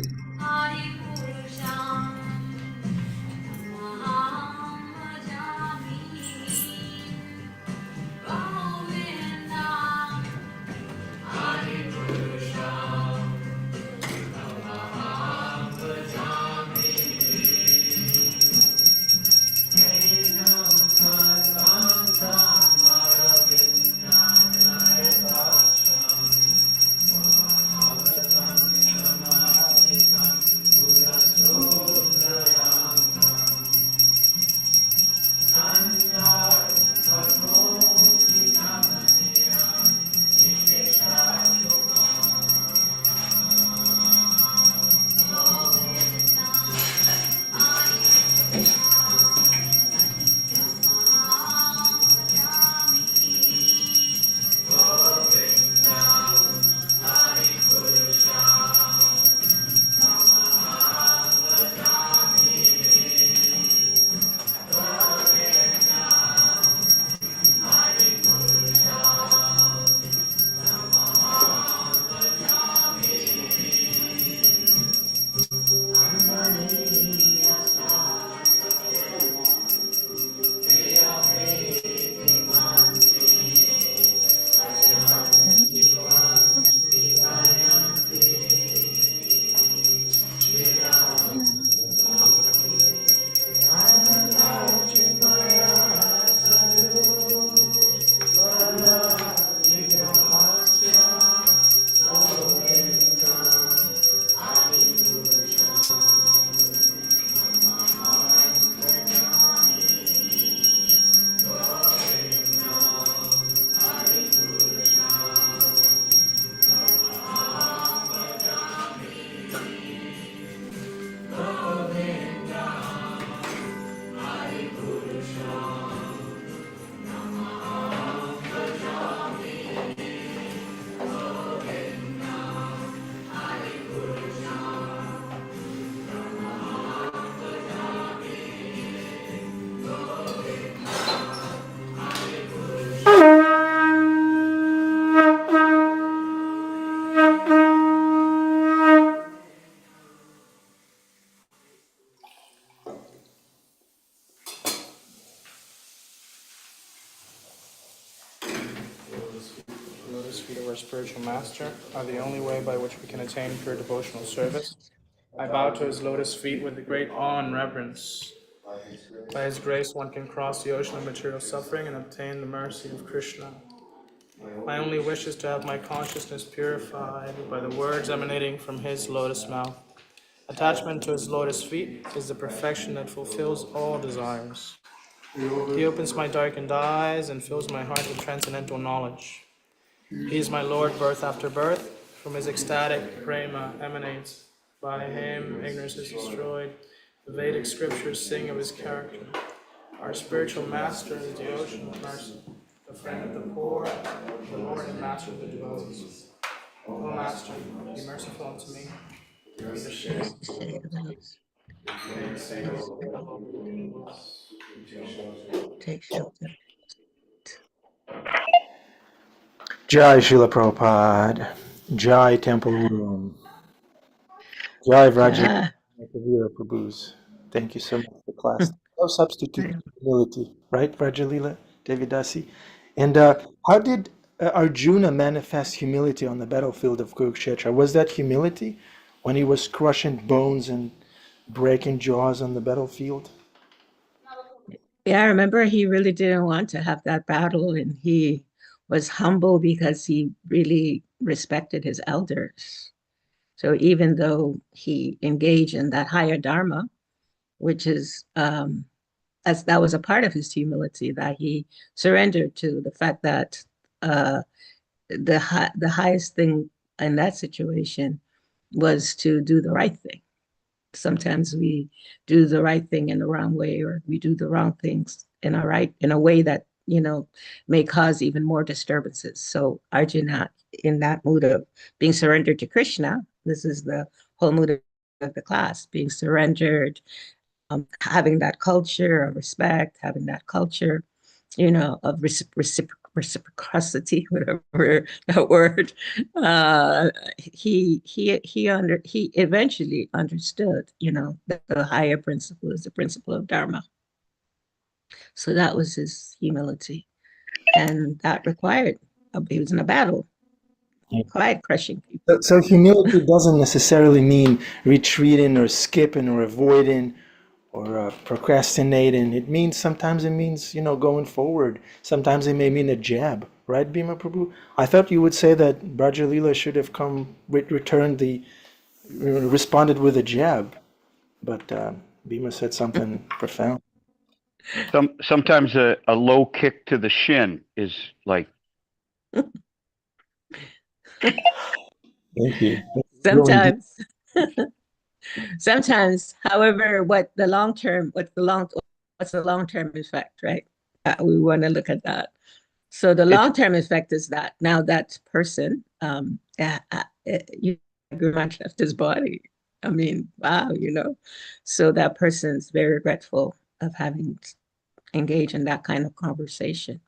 Lotus feet of our spiritual master are the only way by which we can attain pure devotional service. I bow to his lotus feet with great awe and reverence. By his grace, one can cross the ocean of material suffering and obtain the mercy of Krishna. My only wish is to have my consciousness purified by the words emanating from his lotus mouth. Attachment to his lotus feet is the perfection that fulfills all desires. He opens my darkened eyes and fills my heart with transcendental knowledge. He is my Lord, birth after birth. From his ecstatic prema emanates. By him, ignorance is destroyed. The Vedic scriptures sing of his character. Our spiritual master is the ocean of mercy, the friend of the poor, the Lord and master of the devotees. O Master, be merciful unto me. Be the shade of Take shelter. Jai Srila Prabhupada. Jai Temple Room. Jai Vraja Lila Prabhus. Thank you so much for class. No substitute for humility, right, Vraja Lila, Devidasi? And how did Arjuna manifest humility on the battlefield of Kurukshetra? Was that humility when he was crushing bones and breaking jaws on the battlefield? Yeah, I remember he really didn't want to have that battle, and he was humble because he really respected his elders. So even though he engaged in that higher dharma, which is as that was a part of his humility, that he surrendered to the fact that the highest thing in that situation was to do the right thing. Sometimes we do the right thing in the wrong way, or we do the wrong things in a way that may cause even more disturbances. So Arjuna, in that mood of being surrendered to Krishna, this is the whole mood of the class, being surrendered, having that culture of respect, having that culture, of reciprocity, whatever that word. He eventually understood, that the higher principle is the principle of Dharma. So that was his humility, and that required. He was in a battle, quite crushing people. So humility doesn't necessarily mean retreating or skipping or avoiding or procrastinating. Sometimes it means, going forward. Sometimes it may mean a jab, right, Bhima Prabhu? I thought you would say that Vraja Lila should have responded with a jab, but Bhima said something profound. Sometimes a low kick to the shin is like, Thank you. Sometimes, sometimes, however, what's the long-term effect, right? We want to look at that. So the long-term effect is that now that person, Gurman left his body. I mean, wow, So that person's very regretful of having engaged in that kind of conversation.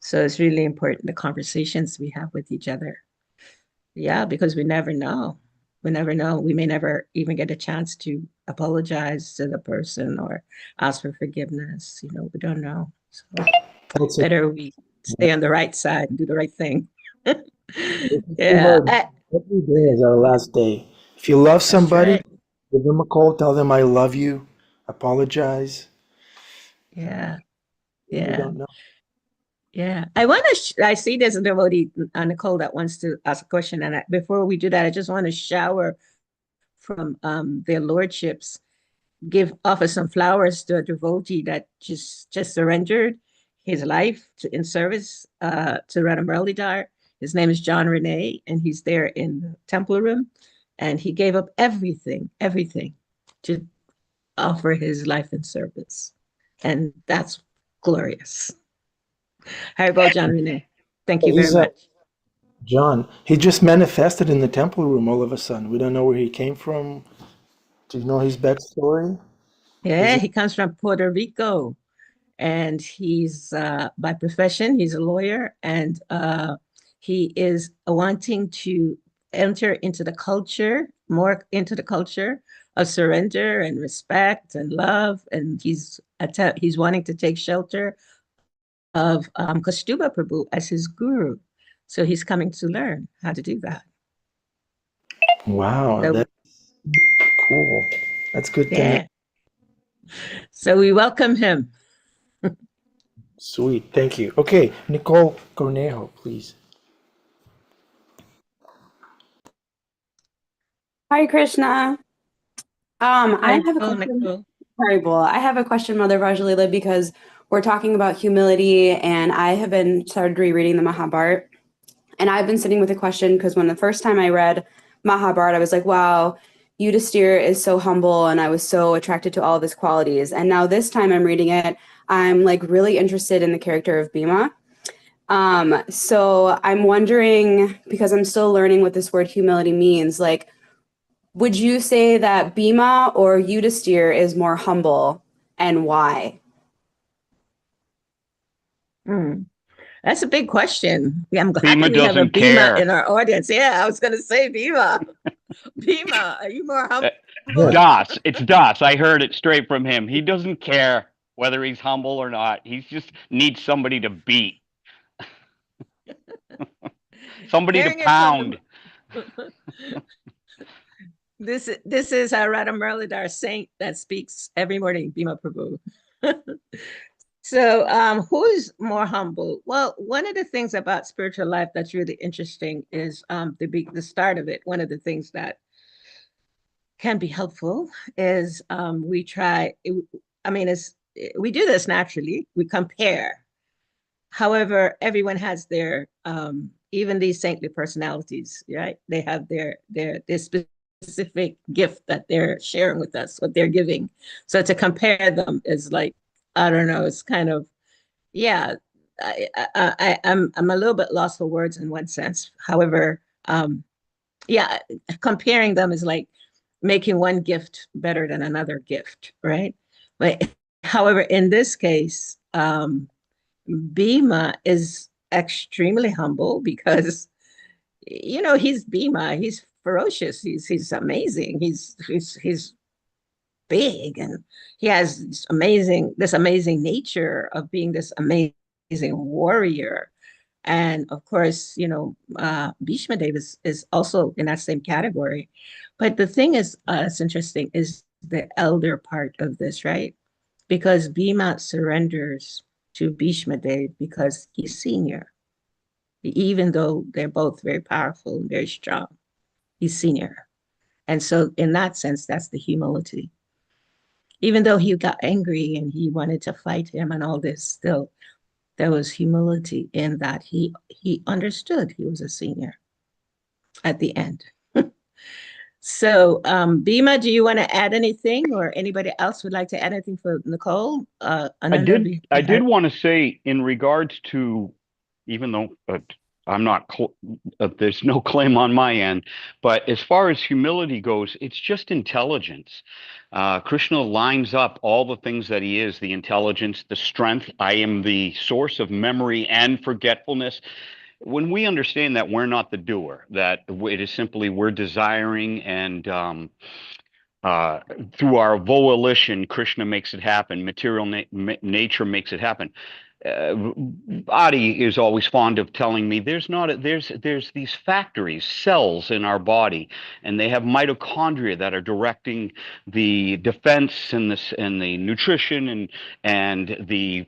So it's really important, the conversations we have with each other. Yeah, because we never know. We never know. We may never even get a chance to apologize to the person or ask for forgiveness. We don't know. So better we stay on the right side and do the right thing. Yeah. Every day is our last day. If you love somebody, right. give them a call, tell them I love you, apologize. Yeah. You Yeah. don't know. Yeah. I see there's a devotee, Nicole, that wants to ask a question. And before we do that, I just want to shower from their lordships, offer some flowers to a devotee that just surrendered his life in service to Radha Muralidhar. His name is John Renee, and he's there in the temple room. And he gave up everything to offer his life in service. And that's glorious. Haribol John Renee. Thank you very much. John, he just manifested in the temple room all of a sudden. We don't know where he came from. Do you know his backstory? Yeah, he comes from Puerto Rico, and he's by profession, he's a lawyer, and he is wanting to enter into the culture, more into the culture of surrender and respect and love, and he's wanting to take shelter of Kastuba Prabhu as his guru. So he's coming to learn how to do that. Wow, So, that's cool. That's good to know. yeah. So we welcome him. Sweet, thank you. Okay, Nicole Cornejo, please. Hi, Krishna. I have a Oh, question. Nicole. Haribol. I have a question, Mother Vraja Lila, because we're talking about humility, and I have been started rereading the Mahabharata, and I've been sitting with a question because when the first time I read Mahabharata, I was like, wow, Yudhisthira is so humble, and I was so attracted to all of his qualities. And now this time I'm reading it, I'm like really interested in the character of Bhima. So I'm wondering, because I'm still learning what this word humility means, like, would you say that Bhima or Yudhisthira is more humble, and why? That's a big question. Yeah, I'm Bhima happy we have a doesn't Bhima care. in our audience. Yeah, I was going to say Bhima. Bhima, are you more humble? It's Das. I heard it straight from him. He doesn't care whether he's humble or not. He just needs somebody to beat, somebody to Hearing it from pound. this is our Radha Muralidhar saint that speaks every morning, Bhima Prabhu. So who's more humble? Well, one of the things about spiritual life that's really interesting is the start of it. One of the things that can be helpful is we do this naturally. We compare. However, everyone has their even these saintly personalities, right? They have their specific gift that they're sharing with us, what they're giving. So to compare them is like, I don't know, it's kind of, yeah, I'm a little bit lost for words in one sense. However, yeah, comparing them is like making one gift better than another gift, right? But however, in this case, Bhima is extremely humble because, he's Bhima. He's ferocious. He's amazing. He's big, and he has this amazing nature of being this amazing warrior. And of course, Bhishma Dev is also in that same category. But the thing is, it's interesting, is the elder part of this, right? Because Bhima surrenders to Bhishma Dev because he's senior. Even though they're both very powerful and very strong, he's senior. And so in that sense, that's the humility. Even though he got angry and he wanted to fight him and all this, still there was humility in that he understood he was a senior at the end. So, Bhima, do you want to add anything, or anybody else would like to add anything for Nicole? I did want to say, in regards to, even though I'm not, there's no claim on my end, but as far as humility goes, it's just intelligence. Krishna lines up all the things that he is: the intelligence, the strength. I am the source of memory and forgetfulness. When we understand that we're not the doer, that it is simply we're desiring, and through our volition, Krishna makes it happen. Material nature makes it happen. Adi is always fond of telling me there's these factories, cells in our body, and they have mitochondria that are directing the defense and the nutrition and the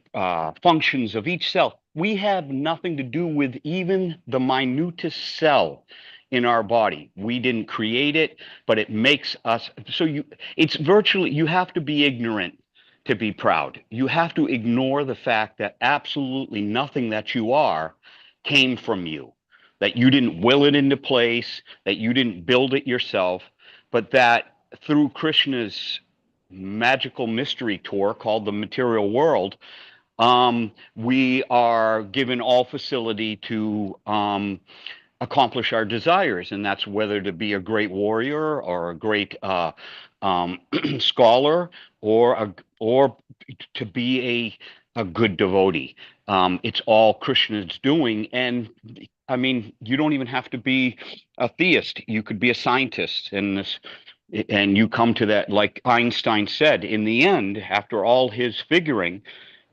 functions of each cell. We have nothing to do with even the minutest cell in our body. We didn't create it, but it makes us. So it's virtually, you have to be ignorant to be proud. You have to ignore the fact that absolutely nothing that you are came from you, that you didn't will it into place, that you didn't build it yourself, but that through Krishna's magical mystery tour called the material world, we are given all facility to accomplish our desires, and that's whether to be a great warrior or a great scholar, or to be a good devotee. It's all Krishna's doing, and I mean, you don't even have to be a theist. You could be a scientist, and you come to that, like Einstein said. In the end, after all his figuring,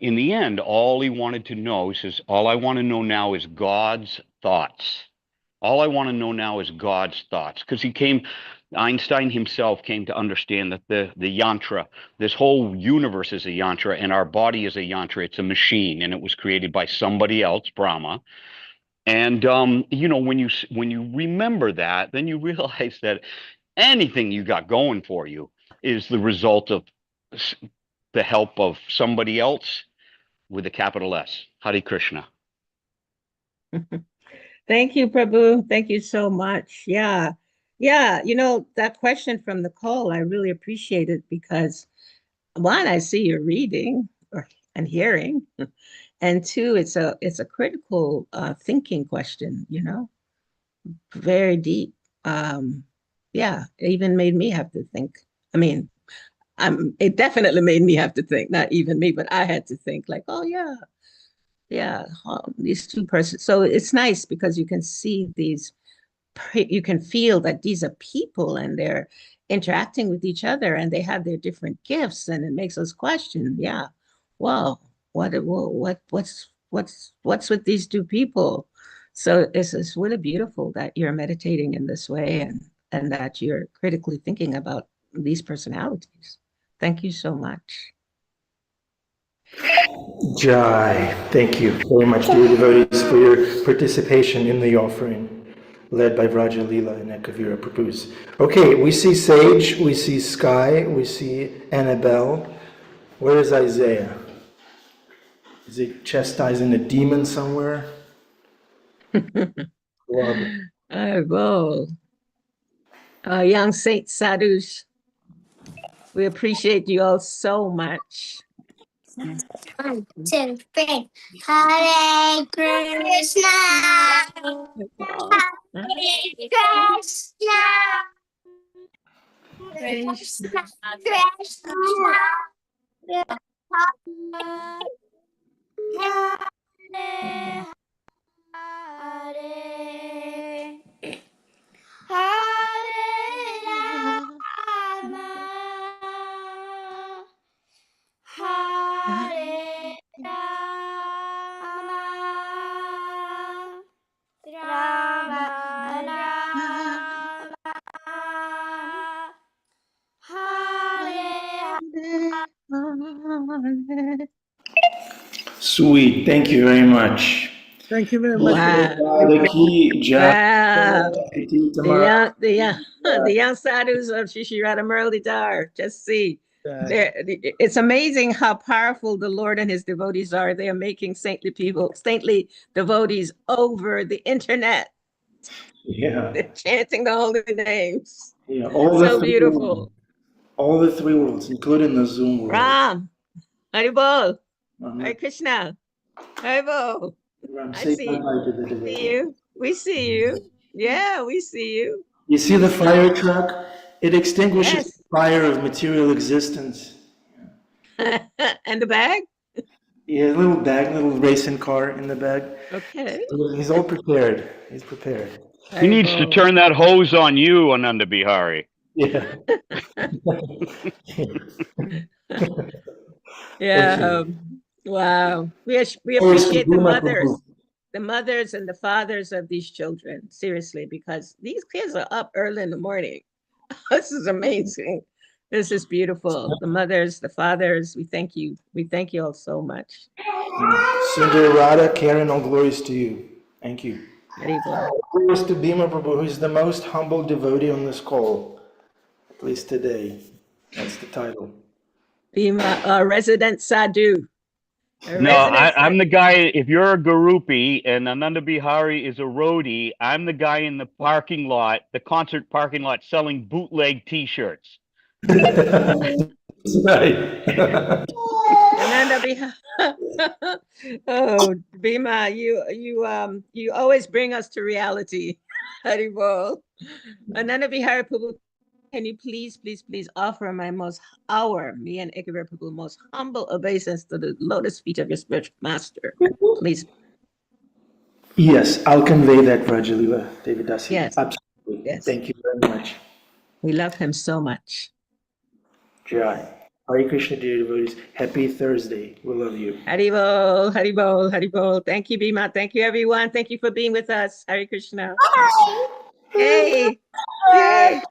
in the end, all he wanted to know, he says, all I want to know now is God's thoughts. All I want to know now is God's thoughts, because Einstein himself came to understand that the yantra, this whole universe is a yantra, and our body is a yantra. It's a machine, and it was created by somebody else, Brahma. And when you remember that, then you realize that anything you got going for you is the result of the help of somebody else with a capital S. Hare Krishna. Thank you, Prabhu. Thank you so much. Yeah. Yeah. That question from Nicole, I really appreciate it because, one, I see you're reading and hearing, and two, it's a critical thinking question, very deep. Yeah, it even made me have to think. I mean, it definitely made me have to think, not even me, but I had to think like, oh yeah, these two persons. So it's nice because you can see you can feel that these are people and they're interacting with each other and they have their different gifts, and it makes us question, yeah, well, what's with these two people? So it's really beautiful that you're meditating in this way, and that you're critically thinking about these personalities. Thank you so much. Jai, thank you very much, dear devotees, for your participation in the offering, led by Vraja Lila and Ekavira Prabhus. Okay, we see Sage, we see Sky, we see Annabelle. Where is Isaiah? Is he chastising a demon somewhere? I will. Young Saint Sadhus, we appreciate you all so much. 1, 2, 3. Hare Krishna. Hare Krishna. Krishna. Krishna. Hare Sweet. Thank you very much. Thank you very much for Wow. Radaki, Jai, Wow. Tamara. The young sadhus of Shishirada Muralidhar. Just see. that. It's amazing how powerful the Lord and his devotees are. They are making saintly people, saintly devotees over the internet. Yeah. They're chanting the holy names. Yeah. All So the three beautiful. worlds. All the three worlds, including the Zoom world. Ram, Haribol, Uh-huh. Hare Krishna, Haribol. Ram, I say see you. bye-bye to the See devotees. you. We see you. Yeah, we see you. You see the fire truck? It extinguishes Yes. the fire of material existence. And the bag? Yeah, a little bag, little racing car in the bag. Okay. He's all prepared. He's prepared. He needs to Haribol. turn that hose on you, Ananda Bihari. Yeah. Yeah. Wow. We appreciate the mothers and the fathers of these children, seriously, because these kids are up early in the morning. This is amazing. This is beautiful. The mothers, the fathers, we thank you. We thank you all so much. Sundar Radha, Karen, all glories to you. Thank you. Haribol. Glories to Bhima Prabhu, who is the most humble devotee on this call, at least today. That's the title. Bhima, resident sadhu. No, I'm the guy. If you're a Garupi and Ananda Bihari is a roadie, I'm the guy in the parking lot, the concert parking lot, selling bootleg T-shirts. Right. Ananda Bihari. Oh, Bhima, you always bring us to reality. Haribol. Ananda Bihari Prabhu, can you please offer me and Ekavir Prabhu most humble obeisance to the lotus feet of your spiritual master, please. Yes, I'll convey that, Vraja Lila, Devidasi. Yes. Absolutely. Yes. Thank you very much. We love him so much. Jai. Hare Krishna, dear devotees. Happy Thursday. We love you. Haribol, Haribol, Haribol. Thank you, Bhima. Thank you, everyone. Thank you for being with us. Hare Krishna. Hey. Yay.